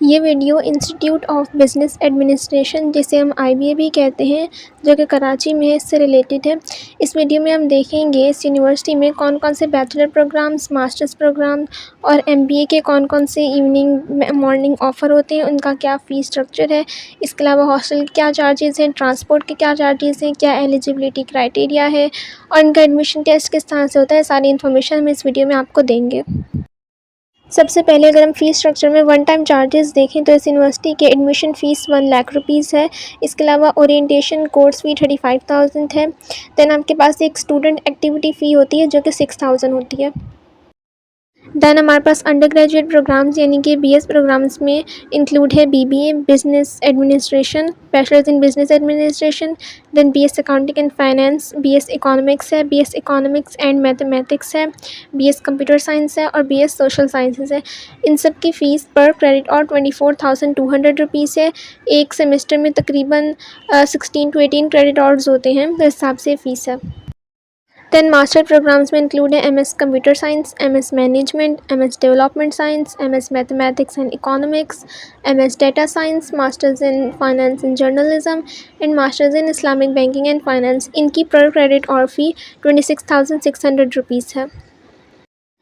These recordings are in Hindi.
ये video institute of business administration, जिसे हम IBA भी कहते हैं, जो कि कराची में है, इससे रिलेटेड है। इस वीडियो में हम देखेंगे इस यूनिवर्सिटी में कौन कौन से बैचलर प्रोग्राम्स, मास्टर्स प्रोग्राम और MBA के कौन कौन से इवनिंग मॉर्निंग ऑफ़र होते हैं, उनका क्या फ़ीस स्ट्रक्चर है। इसके अलावा हॉस्टल के क्या चार्जेज़ हैं, ट्रांसपोर्ट के क्या चार्जेज़ हैं, क्या एलिजिबिलिटी क्राइटेरिया है और इनका एडमिशन टेस्ट किस तरह से होता है। सारी इन्फॉर्मेशन हम इस वीडियो में आपको देंगे। सबसे पहले अगर हम फ़ीस स्ट्रक्चर में वन टाइम चार्जेस देखें तो इस यूनिवर्सिटी के एडमिशन फ़ीस 1 लाख रुपीज़ है। इसके अलावा ओरिएंटेशन कोर्स फ़ी 35,000 है। देन आपके पास एक स्टूडेंट एक्टिविटी फ़ी होती है जो कि 6,000 होती है। दैन हमारे पास अंडर ग्रेजुएट प्रोग्राम्स यानी कि BS प्रोग्राम्स में इंक्लूड है BBA business administration, bachelors in business administration, then BS accounting and finance, BS economics है, BS इकोनॉमिक्स एंड मैथमेटिक्स है, BS कंप्यूटर साइंस है और BS सोशल साइंसेज है। इन सब की फ़ीस पर क्रेडिट और 24,200 रुपीज़ है। एक सेमेस्टर में तकरीबन 16 to 18 क्रेडिट आवर्स होते हैं, तो इस हिसाब से फ़ीस है। देन मास्टर प्रोग्राम्स में इंक्लूड है MS computer science, MS management, MS development science, MS mathematics and economics, MS data science, masters in finance and journalism and masters in Islamic banking and finance. इनकी पर क्रेडिट और फ़ी 26,600 रुपीज़ है।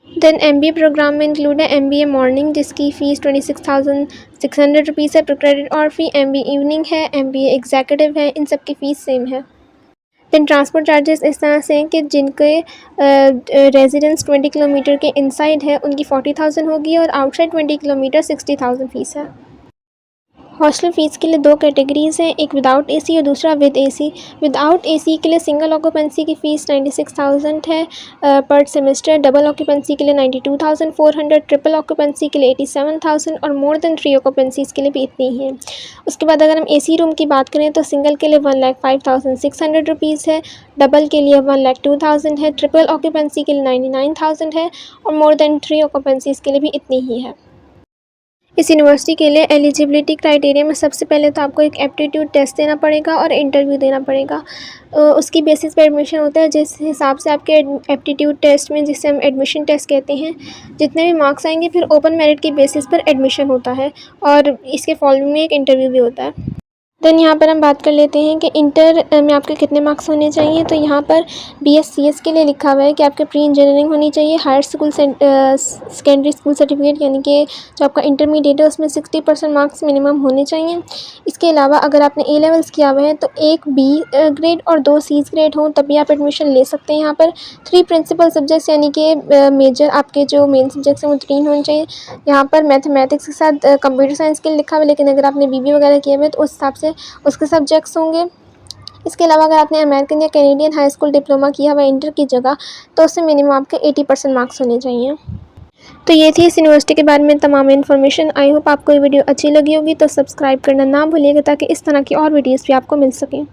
देन MBA प्रोग्राम में इंक्लूड है MBA मॉर्निंग, जिसकी फ़ीस 26,600 रुपीज़ है। पर क्रेडिट और फ़ी MBA इवनिंग है, MBA एग्जीक्यूटिव है, इन सब की फ़ीस सेम है। देन ट्रांसपोर्ट चार्जेस इस तरह से हैं कि जिनके रेजिडेंस 20 किलोमीटर के इनसाइड है उनकी 40,000 होगी और आउटसाइड 20 किलोमीटर 60,000 फ़ीस है। हॉस्टल फ़ीस के लिए दो कैटेगरीज़ हैं, एक विदाउट AC और दूसरा विद AC। विदाउट AC के लिए सिंगल ऑक्यूपेंसी की फ़ीस 96,000 है पर सेमेस्टर। डबल ऑक्यूपेंसी के लिए 92,400, ट्रिपल ऑक्यूपेंसी के लिए 87,000 और मोर देन 3 ऑक्यूपेंसीज़ के लिए भी इतनी ही है। उसके बाद अगर हम AC रूम की बात करें तो सिंगल के लिए 1,05,600 रुपीज़ है, डबल के लिए 1,02,000 है, ट्रिपल ऑक्यूपेंसी के लिए 99,000 है और मोर देन 3 ऑक्यूपेंसीज़ के लिए भी इतनी ही है। इस यूनिवर्सिटी के लिए एलिजिबिलिटी क्राइटेरिया में सबसे पहले तो आपको एक एप्टीट्यूड टेस्ट देना पड़ेगा और इंटरव्यू देना पड़ेगा। उसकी बेसिस पे एडमिशन होता है। जिस हिसाब से आपके एप्टीट्यूड टेस्ट में, जिसे हम एडमिशन टेस्ट कहते हैं, जितने भी मार्क्स आएंगे फिर ओपन मेरिट की बेसिस पर एडमिशन होता है और इसके फॉलोइंग में एक इंटरव्यू भी होता है। देन यहाँ पर हम बात कर लेते हैं कि इंटर में आपके कितने मार्क्स होने चाहिए। तो यहाँ पर BScs के लिए लिखा हुआ है कि आपके प्री इंजीनियरिंग होनी चाहिए, higher school secondary school certificate यानी कि जो आपका इंटरमीडिएट है उसमें 60% मार्क्स मिनिमम होने चाहिए। इसके अलावा अगर आपने A लेवल्स किया हुआ है तो एक B ग्रेड और 2 C ग्रेड हो तभी आप एडमिशन ले सकते हैं। यहाँ पर 3 प्रिंसिपल सब्जेक्ट्स यानी कि मेजर आपके जो मेन सब्जेक्ट्स हैं वो 3 होने चाहिए। यहाँ पर मैथमेटिक्स के साथ कंप्यूटर साइंस के लिए लिखा हुआ है, लेकिन अगर आपने BBA वगैरह किया हुआ है तो उस हिसाब से उसके सब्जेक्ट्स होंगे। इसके अलावा अगर आपने अमेरिकन या कैनेडियन हाई स्कूल डिप्लोमा किया हुआ इंटर की जगह तो उससे मिनिमम आपके 80% मार्क्स होने चाहिए। तो ये थी इस यूनिवर्सिटी के बारे में तमाम इन्फॉर्मेशन। आई होप आपको ये वीडियो अच्छी लगी होगी, तो सब्सक्राइब करना ना भूलिएगा ताकि इस तरह की और वीडियोस भी आपको मिल सकें।